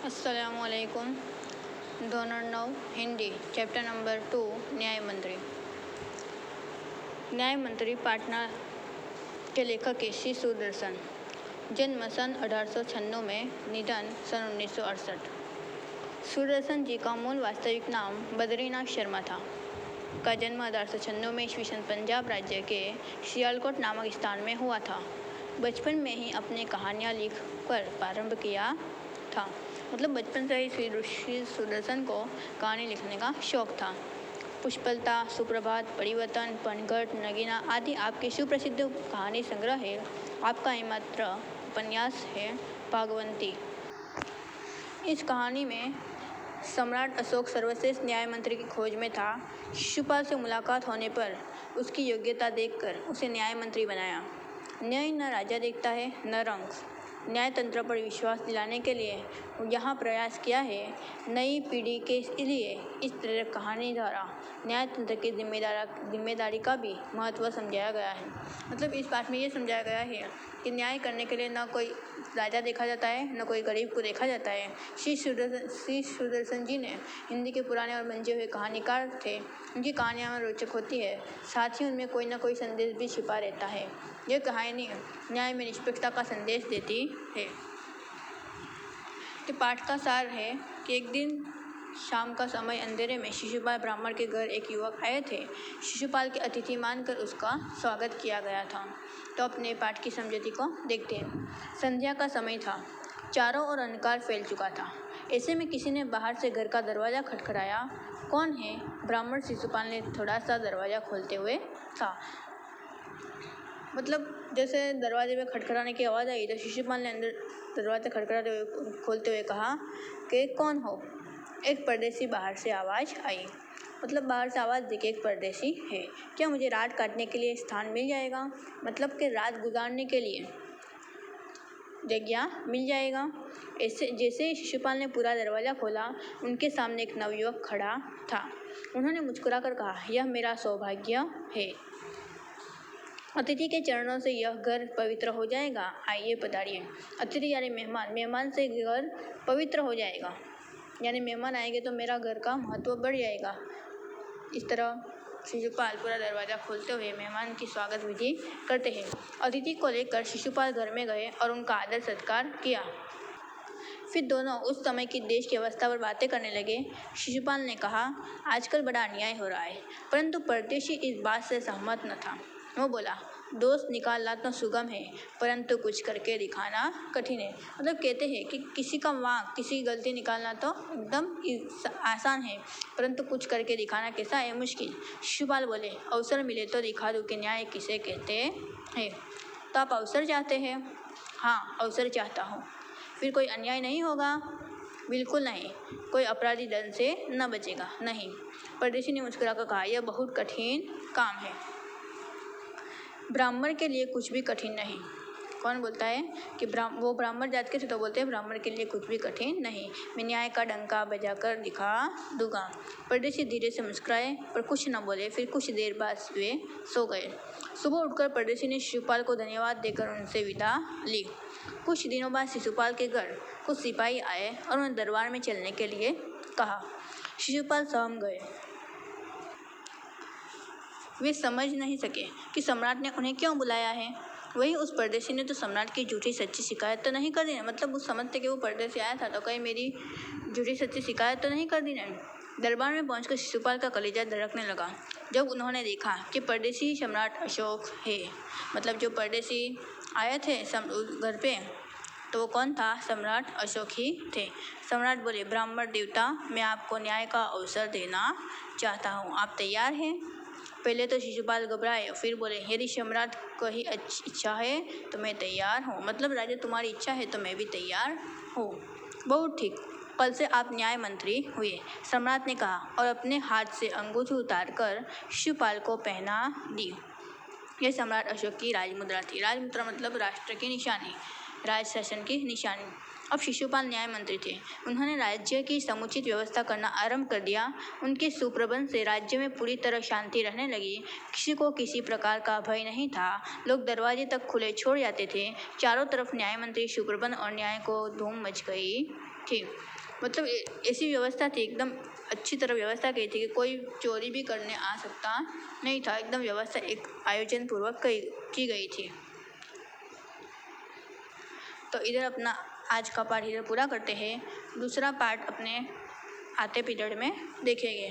अस्सलामुअलैकुम। धोरण 9 Hindi chapter number 2 न्याय मंत्री। न्याय मंत्री पाटना के लेखक है श्री सुदर्शन। जन्म सन 1896 में, निधन सन 1968। सुदर्शन जी का मूल वास्तविक नाम बद्रीनाथ शर्मा था। का जन्म 1896 में ईस्वी सन पंजाब राज्य के सियालकोट नामक स्थान में हुआ था। बचपन में ही अपनी कहानियाँ लिख कर प्रारंभ किया था। मतलब बचपन से ही श्री सुदर्शन को कहानी लिखने का शौक था। पुष्पलता, सुप्रभात, परिवर्तन, पनघट, नगीना आदि आपके सुप्रसिद्ध कहानी संग्रह है। आपका एकमात्र उपन्यास है भागवती। इस कहानी में सम्राट अशोक सर्वश्रेष्ठ न्याय मंत्री की खोज में था। शिशुपाल से मुलाकात होने पर उसकी योग्यता देखकर उसे न्याय मंत्री बनाया। न्याय न राजा देखता है न रंग। न्याय तंत्र पर विश्वास दिलाने के लिए यहाँ प्रयास किया है। नई पीढ़ी के लिए इस प्रेरक कहानी द्वारा न्याय तंत्र की जिम्मेदारी का भी महत्व समझाया गया है। मतलब इस बात में ये समझाया गया है कि न्याय करने के लिए न कोई राजा देखा जाता है न कोई गरीब को देखा जाता है। श्री सुदर्शन जी ने हिंदी के पुराने और मंजे हुए कहानीकार थे। उनकी कहानियाँ रोचक होती है, साथ ही उनमें कोई न कोई संदेश भी छिपा रहता है। यह कहानी न्याय में निष्पक्षता का संदेश देती है। कि पाठ का सार है कि एक दिन शाम का समय अंधेरे में शिशुपाल ब्राह्मण के घर एक युवक आए थे। शिशुपाल के अतिथि मानकर उसका स्वागत किया गया था। तो अपने पाठ की समझौती को देखते हैं। संध्या का समय था, चारों ओर अंधकार फैल चुका था। ऐसे में किसी ने बाहर से घर का दरवाज़ा खटखटाया। कौन है? ब्राह्मण शिशुपाल ने थोड़ा सा दरवाज़ा खोलते हुए कहा। मतलब जैसे दरवाजे में खटखटाने की आवाज़ आई तो शिशुपाल ने अंदर दरवाज़ा खोलते हुए कहा कि कौन हो? एक परदेसी बाहर से आवाज़ आई। मतलब बाहर से आवाज़ दी कि एक परदेसी है। क्या मुझे रात काटने के लिए स्थान मिल जाएगा? मतलब कि रात गुजारने के लिए जगह मिल जाएगा। ऐसे जैसे ही शिशुपाल ने पूरा दरवाज़ा खोला, उनके सामने एक नवयुवक खड़ा था। उन्होंने मुस्कुराकर कहा, यह मेरा सौभाग्य है। अतिथि के चरणों से यह घर पवित्र हो जाएगा। आइए पधारिए। अतिथि यानी मेहमान से घर पवित्र हो जाएगा, यानी मेहमान आएंगे तो मेरा घर का महत्व बढ़ जाएगा। इस तरह शिशुपाल पूरा दरवाज़ा खोलते हुए मेहमान की स्वागत विधि करते हैं। अतिथि को लेकर शिशुपाल घर में गए और उनका आदर सत्कार किया। फिर दोनों उस समय की देश की अवस्था पर बातें करने लगे। शिशुपाल ने कहा, आजकल बड़ा अन्याय हो रहा है। परंतु परदेशी इस बात से सहमत न था। वो बोला, दोष निकालना तो सुगम है, परंतु कुछ करके दिखाना कठिन है। मतलब कहते हैं कि किसी का वांक, किसी गलती निकालना तो एकदम आसान है, परंतु कुछ करके दिखाना कैसा है? मुश्किल। शिशुपाल बोले, अवसर मिले तो दिखा दूँ कि न्याय किसे कहते हैं। तो आप अवसर चाहते हैं? हाँ, अवसर चाहता हूँ। फिर कोई अन्याय नहीं होगा? बिल्कुल नहीं। कोई अपराधी दंड से न बचेगा? नहीं। परदेशी ने मुस्कुराकर कहा, यह बहुत कठिन काम है। ब्राह्मण के लिए कुछ भी कठिन नहीं। कौन बोलता है कि वो ब्राह्मण जात के थे तो बोलते हैं ब्राह्मण के लिए कुछ भी कठिन नहीं। मैं न्याय का डंका बजाकर दिखा दूंगा। परदेशी धीरे से मुस्कुराए पर कुछ न बोले। फिर कुछ देर बाद वे सो गए। सुबह उठकर परदेशी ने शिशुपाल को धन्यवाद देकर उनसे विदा ली। कुछ दिनों बाद शिशुपाल के घर कुछ सिपाही आए और उन्हें दरबार में चलने के लिए कहा। शिशुपाल सहम गए। वे समझ नहीं सके कि सम्राट ने उन्हें क्यों बुलाया है। वही उस परदेशी ने तो सम्राट की झूठी सच्ची शिकायत तो नहीं कर दी ना। मतलब उस समझते कि वो परदेशी आया था तो कहीं मेरी झूठी सच्ची शिकायत तो नहीं कर दी ना। दरबार में पहुंचकर शिशुपाल का कलेजा धड़कने लगा जब उन्होंने देखा कि परदेशी सम्राट अशोक है। मतलब जो परदेशी आए थे घर पे, तो वो कौन था? सम्राट अशोक ही थे। सम्राट बोले, ब्राह्मण देवता, मैं आपको न्याय का अवसर देना चाहता हूँ। आप तैयार हैं? पहले तो शिशुपाल घबराए, फिर बोले, यदि सम्राट को ही इच्छा है तो मैं तैयार हूँ। मतलब राजा तुम्हारी इच्छा है तो मैं भी तैयार हूँ। बहुत ठीक, कल से आप न्याय मंत्री हुए, सम्राट ने कहा और अपने हाथ से अंगूठी उतारकर शिशुपाल को पहना दी। यह सम्राट अशोक की राजमुद्रा थी। राजमुद्रा मतलब राष्ट्र की निशानी, राज शासन की निशानी। अब शिशुपाल न्याय मंत्री थे। उन्होंने राज्य की समुचित व्यवस्था करना आरंभ कर दिया। उनके सुप्रबंध से राज्य में पूरी तरह शांति रहने लगी। किसी को किसी प्रकार का भय नहीं था। लोग दरवाजे तक खुले छोड़ जाते थे। चारों तरफ न्याय मंत्री, सुप्रबंध और न्याय को धूम मच गई थी। मतलब ऐसी व्यवस्था थी, एकदम अच्छी तरह व्यवस्था की थी कि कोई चोरी भी करने आ सकता नहीं था। एकदम व्यवस्था एक आयोजन पूर्वक की गई थी। तो इधर अपना आज का पाठ इधर पूरा करते हैं। दूसरा पार्ट अपने आते पीरियड में देखेंगे।